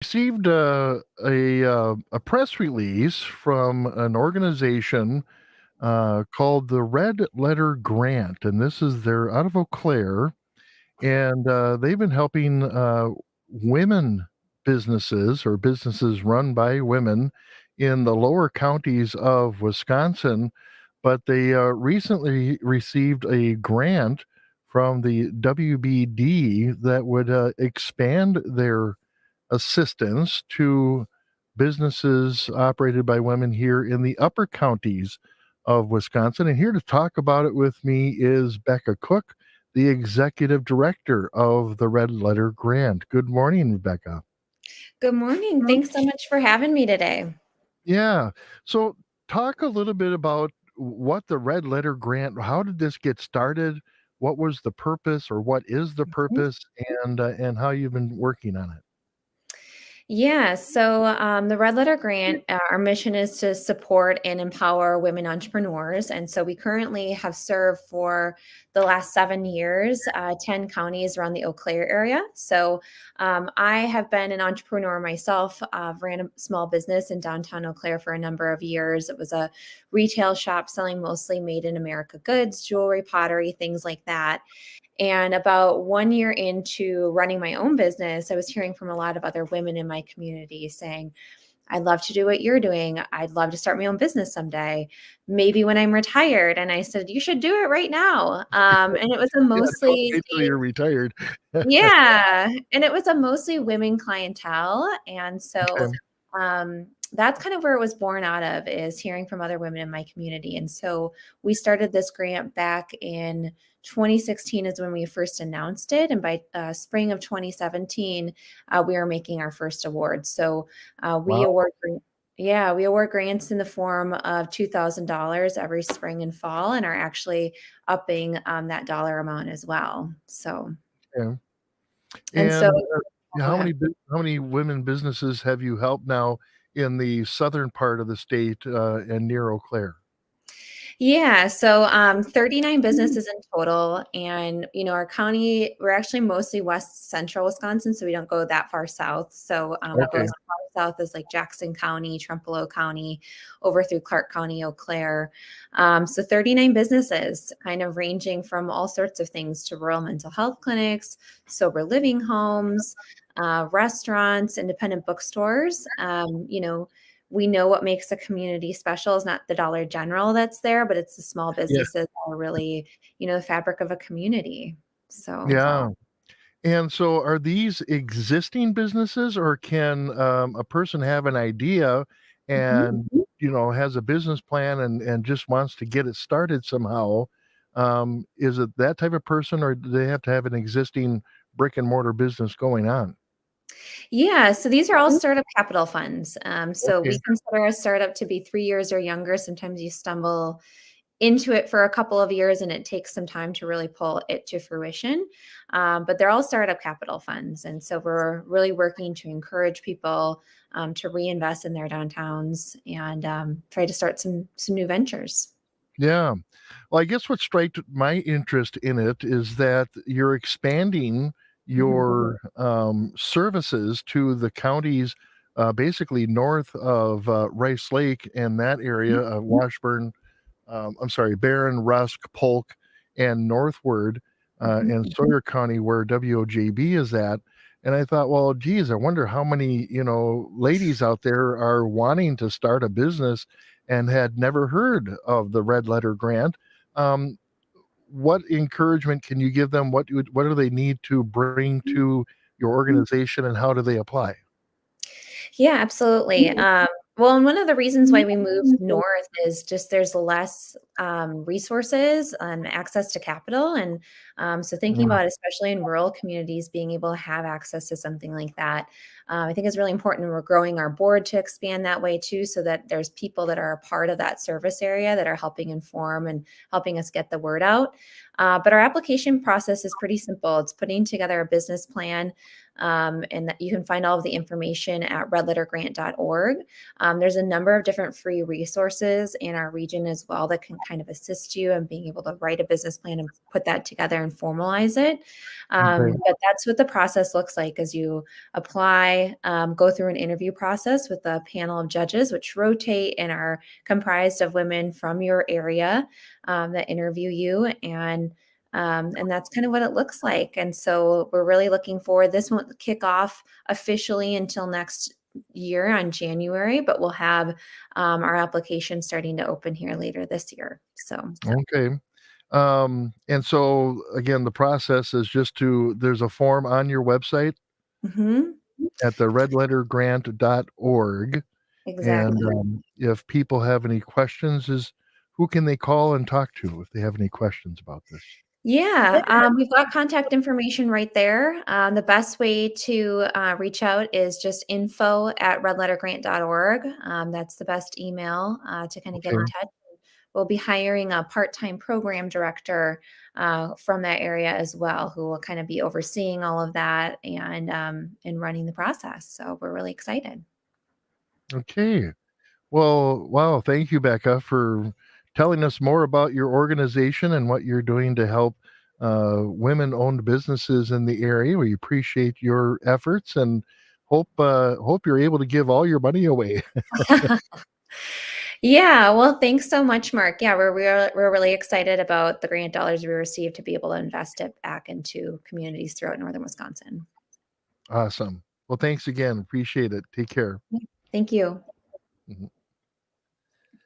Received a press release from an organization called the Red Letter Grant, and this is they're out of Eau Claire, and they've been helping women businesses or businesses run by women in the lower counties of Wisconsin. But they recently received a grant from the WBD that would expand their assistance to businesses operated by women here in the upper counties of Wisconsin. And here to talk about it with me is Becca Cooke, the executive director of the Red Letter Grant. Good morning, Rebecca. Good morning. Thanks so much for having me today. Yeah. So, talk a little bit about what the Red Letter Grant, how did this get started? What was the purpose, or what is the purpose, and how you've been working on it? The Red Letter Grant, our mission is to support and empower women entrepreneurs. And so we currently have served for the last 7 years, 10 counties around the Eau Claire area. I have been an entrepreneur myself, ran a small business in downtown Eau Claire for a number of years. It was a retail shop selling mostly made in America goods, jewelry, pottery, things like that. And about 1 year into running my own business, I was hearing from a lot of other women in my community saying, I'd love to do what you're doing. I'd love to start my own business someday, maybe when I'm retired. And I said, you should do it right now. And it was a Yeah, don't mostly, wait till you're retired. yeah. And it was a mostly women clientele. Okay. That's kind of where it was born out of, is hearing from other women in my community. And so we started this grant back in 2016 is when we first announced it. And by spring of 2017, we were making our first award. We Wow. award grants in the form of $2,000 every spring and fall, and are actually upping that dollar amount as well. Yeah. And so, And go ahead. how many women businesses have you helped now in the southern part of the state and near Eau Claire? 39 businesses in total. And, our county, we're actually mostly west central Wisconsin, so we don't go that far south. We'll go Okay. as far south as like Jackson County, Trempealeau County, over through Clark County, Eau Claire. 39 businesses, kind of ranging from all sorts of things to rural mental health clinics, sober living homes, restaurants, independent bookstores. We know what makes a community special is not the Dollar General that's there, but it's the small Yeah. businesses that are really, the fabric of a community. So, Yeah. And so are these existing businesses, or can a person have an idea mhm. and, has a business plan and just wants to get it started somehow? Is it that type of person, or do they have to have an existing brick and mortar business going on? So these are all startup capital funds. Okay. We consider a startup to be 3 years or younger. Sometimes you stumble into it for a couple of years and it takes some time to really pull it to fruition. But they're all startup capital funds. And so we're really working to encourage people to reinvest in their downtowns and try to start some new ventures. Yeah. Well, I guess what striked my interest in it is that you're expanding Mhm. your services to the counties basically north of Rice Lake and that area of Washburn, I'm sorry, Barron, Rusk, Polk, and northward Mhm. and Sawyer County, where WOJB is at. And I thought, well, geez, I wonder how many, ladies out there are wanting to start a business and had never heard of the Red Letter Grant. Um, what encouragement can you give them? What do they need to bring to your organization, and how do they apply? Yeah, absolutely. And one of the reasons why we moved north is just there's less resources and access to capital. And thinking Mm, about, especially in rural communities, being able to have access to something like that, I think is really important. And we're growing our board to expand that way too, so that there's people that are a part of that service area that are helping inform and helping us get the word out. But our application process is pretty simple. It's putting together a business plan. and that you can find all of the information at redlettergrant.org. There's a number of different free resources in our region as well that can kind of assist you in being able to write a business plan and put that together and formalize it. Okay. But that's what the process looks like as you apply, go through an interview process with a panel of judges, which rotate and are comprised of women from your area that interview you. And that's kind of what it looks like. And so we're really looking forward. This won't kick off officially until next year on January, but we'll have our application starting to open here later this year. So, Okay. And so again, the process is just there's a form on your website mhm, at the redlettergrant.org. And exactly. if people have any questions, who can they call and talk to if they have any questions about this? Yeah, we've got contact information right there. The best way to reach out is just info@redlettergrant.org. That's the best email to kind of get in Okay. touch. We'll be hiring a part-time program director from that area as well, who will kind of be overseeing all of that and running the process. So we're really excited. Okay. Well, wow. Thank you, Becca, for telling us more about your organization and what you're doing to help women-owned businesses in the area. We appreciate your efforts and hope you're able to give all your money away. Yeah, well, thanks so much, Mark. Yeah, we're really excited about the grant dollars we received to be able to invest it back into communities throughout northern Wisconsin. Awesome. Well, thanks again. Appreciate it. Take care. Yeah, thank you. Mhm.